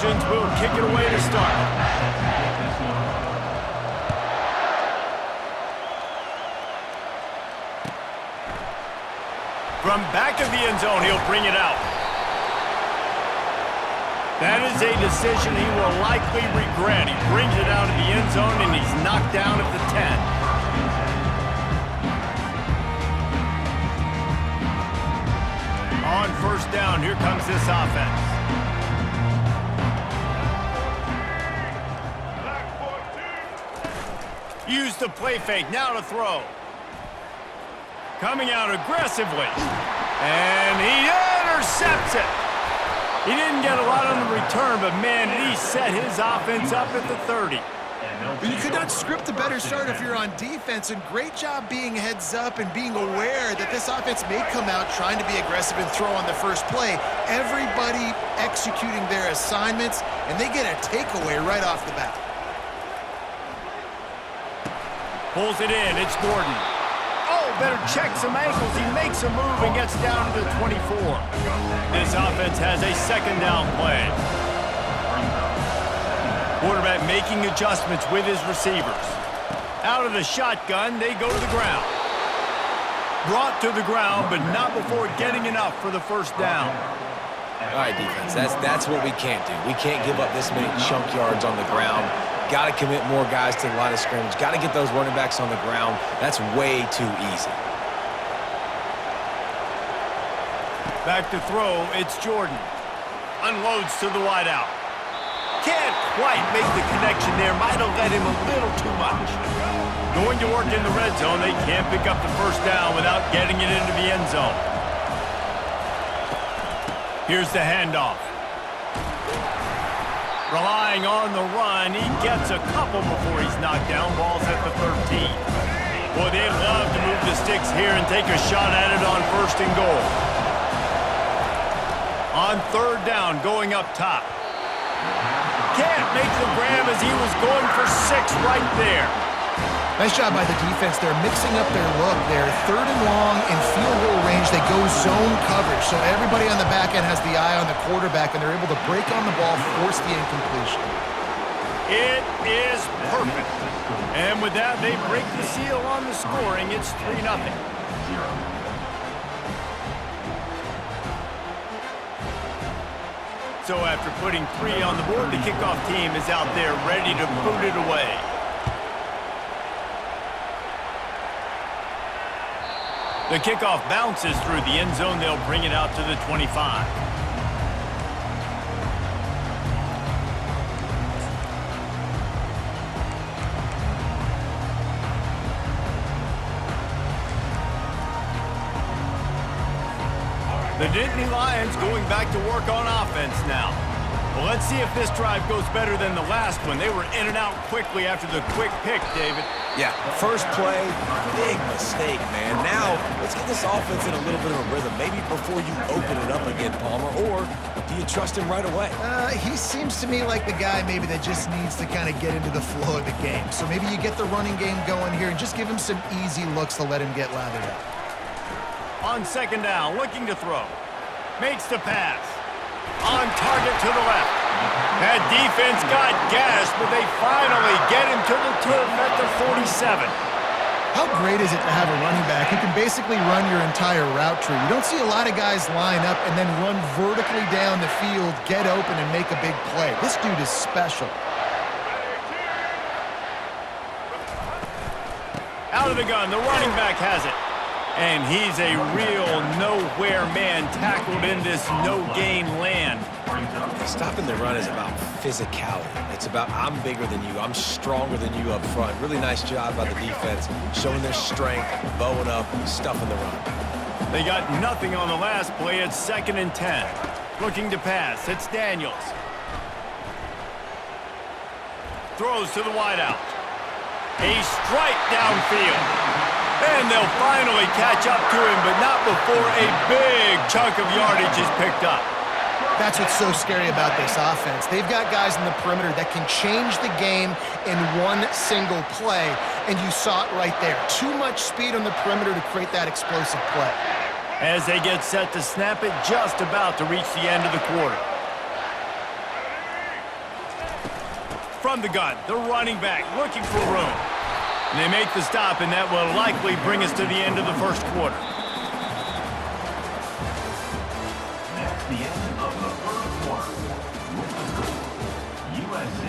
Trojans will kick it away to start. From back of the end zone, he'll bring it out. That is a decision he will likely regret. He brings it out of the end zone, and he's knocked down at the 10. On first down, here comes this offense. Use the play fake, now to throw. Coming out aggressively. And he intercepts it. He didn't get a lot on the return, but man, did he set his offense up at the 30. You could not script a better start if you're on defense, and great job being heads up and being aware that this offense may come out trying to be aggressive and throw on the first play. Everybody executing their assignments, and they get a takeaway right off the bat. Pulls it in, it's Gordon. Oh, better check some ankles. He makes a move and gets down to the 24. This offense has a second down play. Quarterback making adjustments with his receivers. Out of the shotgun, they go to the ground. Brought to the ground, but not before getting enough for the first down. All right, defense, that's what we can't do. We can't give up this many chunk yards on the ground. Got to commit more guys to the line of scrimmage. Got to get those running backs on the ground. That's way too easy. Back to throw, it's Jordan. Unloads to the wideout. Can't quite make the connection there. Might have let him a little too much. Going to work in the red zone. They can't pick up the first down without getting it into the end zone. Here's the handoff. Relying on the run, he gets a couple before he's knocked down. Ball's at the 13. Boy, they love to move the sticks here and take a shot at it on first and goal. On third down, going up top. Can't make the grab as he was going for 6 right there. Nice job by the defense. They're mixing up their look. They're third and long in field goal range. They go zone coverage. So everybody on the back end has the eye on the quarterback, and they're able to break on the ball, force the incompletion. It is perfect. And with that, they break the seal on the scoring. It's 3-0. So after putting 3 on the board, the kickoff team is out there ready to boot it away. The kickoff bounces through the end zone. They'll bring it out to the 25. The Nittany Lions going back to work on offense now. Well, let's see if this drive goes better than the last one. They were in and out quickly after the quick pick, David. Yeah, first play, big mistake, man. Now, let's get this offense in a little bit of a rhythm. Maybe before you open it up again, Palmer, or do you trust him right away? He seems to me like the guy maybe that just needs to kind of get into the flow of the game. So maybe you get the running game going here and just give him some easy looks to let him get lathered up. On second down, looking to throw. Makes the pass. On target to the left. That defense got gashed, but they finally get him to the turf at the 47. How great is it to have a running back who can basically run your entire route tree? You don't see a lot of guys line up and then run vertically down the field, get open, and make a big play. This dude is special. Out of the gun, the running back has it. And he's a real nowhere man tackled in this no-gain land. Stopping the run is about physicality. It's about I'm bigger than you, I'm stronger than you up front. Really nice job by the defense, showing their strength, bowing up, stuffing the run. They got nothing on the last play. It's 2nd and 10. Looking to pass. It's Daniels. Throws to the wideout. A strike downfield. And they'll finally catch up to him, but not before a big chunk of yardage is picked up. That's what's so scary about this offense. They've got guys in the perimeter that can change the game in one single play, and you saw it right there. Too much speed on the perimeter to create that explosive play. As they get set to snap it, just about to reach the end of the quarter. From the gun, the running back looking for room. And they make the stop, and that will likely bring us to the end of the first quarter. That's the end of the first quarter. USC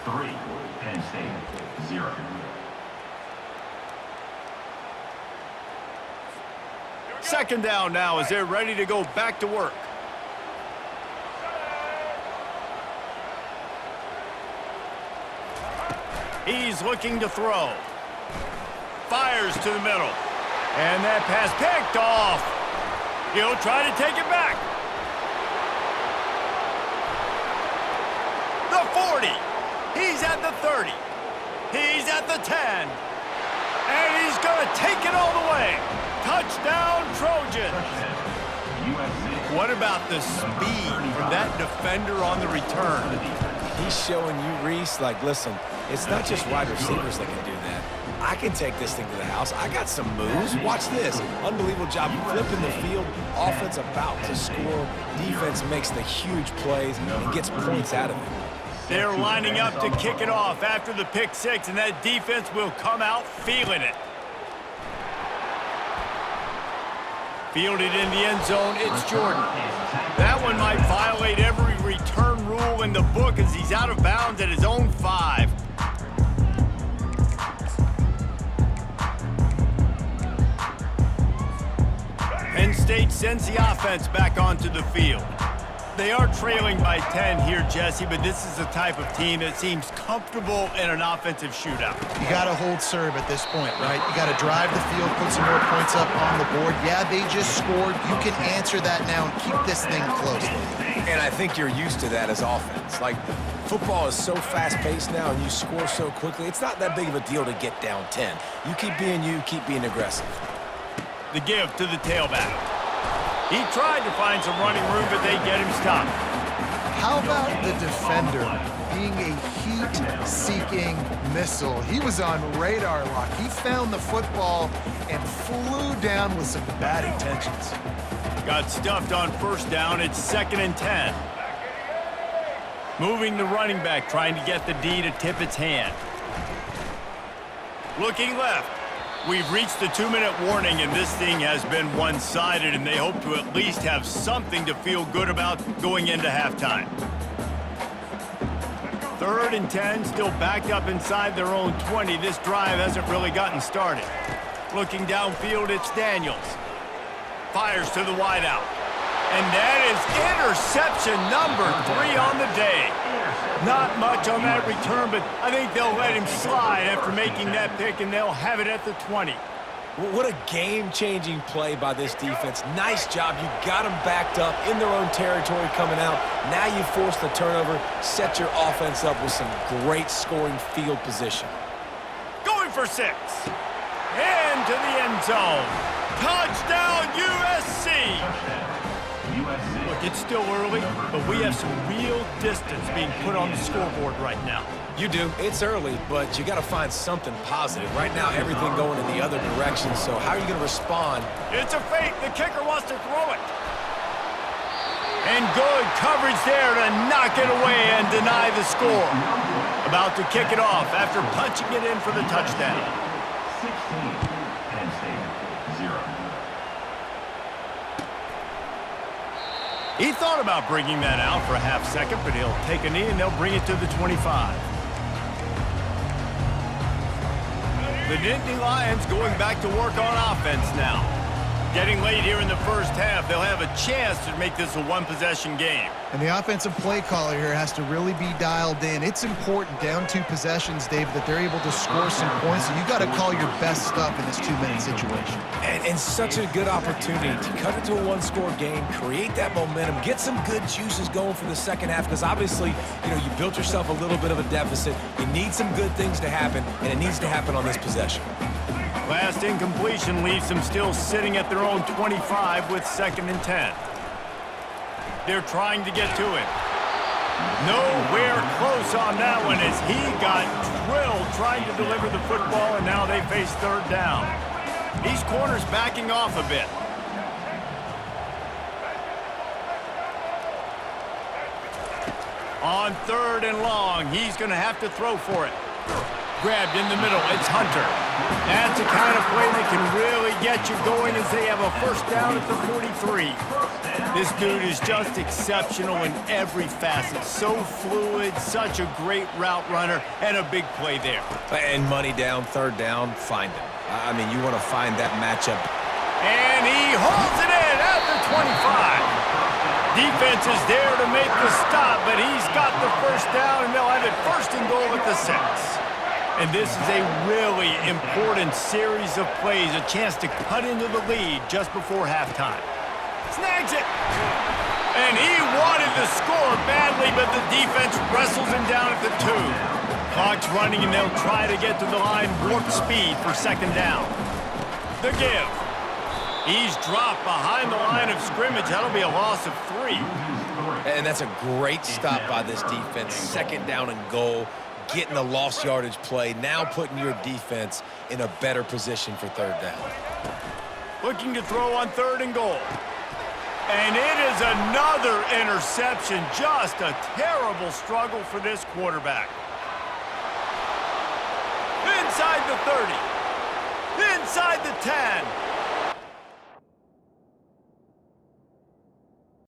3, Penn State 0. Second down now as they're ready to go back to work. He's looking to throw. Fires to the middle. And that pass picked off. He'll try to take it back. The 40. He's at the 30. He's at the 10. And he's going to take it all the way. Touchdown, Trojans. What about the speed from that defender on the return? He's showing you, Reese, like, listen, it's not just wide receivers that can do that. I can take this thing to the house. I got some moves. Watch this. Unbelievable job flipping the field. Offense about to score. Defense makes the huge plays and gets points out of it. They're lining up to kick it off after the pick six, and that defense will come out feeling it. Fielded in the end zone, it's Jordan. That one might violate every return rule in the book as he's out of bounds at his own 5. Penn State sends the offense back onto the field. They are trailing by 10 here, Jesse, but this is the type of team that seems comfortable in an offensive shootout. You got to hold serve at this point, right? You got to drive the field, put some more points up on the board. Yeah, they just scored. You can answer that now and keep this thing close. And I think you're used to that as offense. Like, football is so fast-paced now and you score so quickly, it's not that big of a deal to get down 10. You, keep being aggressive. The give to the tailback. He tried to find some running room, but they get him stopped. How about the defender being a heat-seeking missile? He was on radar lock. He found the football and flew down with some bad intentions. Got stuffed on first down. It's 2nd and 10. Moving the running back, trying to get the D to tip its hand. Looking left. We've reached the 2-minute warning, and this thing has been one-sided, and they hope to at least have something to feel good about going into halftime. 3rd and 10, still backed up inside their own 20. This drive hasn't really gotten started. Looking downfield, it's Daniels. Fires to the wideout. And that is interception number 3 on the day. Not much on that return, but I think they'll let him slide after making that pick, and they'll have it at the 20. What a game-changing play by this defense. Nice job. You got them backed up in their own territory coming out. Now you force the turnover, set your offense up with some great scoring field position. Going for 6. Into the end zone. Touchdown, USC. Look, it's still early, but we have some real distance being put on the scoreboard right now. You do. It's early, but you got to find something positive. Right now, everything going in the other direction, so how are you going to respond? It's a fake. The kicker wants to throw it. And good coverage there to knock it away and deny the score. About to kick it off after punching it in for the touchdown. 16, Penn State 0. He thought about bringing that out for a half second, but he'll take a knee and they'll bring it to the 25. The Nittany Lions going back to work on offense now. Getting late here in the first half, they'll have a chance to make this a one-possession game. And the offensive play caller here has to really be dialed in. It's important down 2 possessions, Dave, that they're able to score some points. So you got to call your best stuff in this 2-minute situation. And such a good opportunity to cut it to a 1-score game, create that momentum, get some good juices going for the second half, because obviously, you know, you built yourself a little bit of a deficit. You need some good things to happen, and it needs to happen on this possession. Last incompletion leaves them still sitting at their own 25 with 2nd and 10. They're trying to get to it. Nowhere close on that one as he got drilled trying to deliver the football, and now they face 3rd down. These corners backing off a bit. On 3rd and long, he's going to have to throw for it. Grabbed in the middle, it's Hunter. That's the kind of play that can really get you going as they have a first down at the 43. This dude is just exceptional in every facet. So fluid, such a great route runner, and a big play there. And money down, 3rd down, find him. I mean, you want to find that matchup. And he holds it in at the 25. Defense is there to make the stop, but he's got the first down, and they'll have it 1st and goal at the 6. And this is a really important series of plays, a chance to cut into the lead just before halftime. Snags it. And he wanted the score badly, but the defense wrestles him down at the 2. Clock's running, and they'll try to get to the line warp speed for 2nd down. The give. He's dropped behind the line of scrimmage. That'll be a loss of 3. And that's a great stop by this defense. 2nd down and goal. Getting a lost yardage play, now putting your defense in a better position for 3rd down. Looking to throw on 3rd and goal. And it is another interception. Just a terrible struggle for this quarterback. Inside the 30. Inside the 10.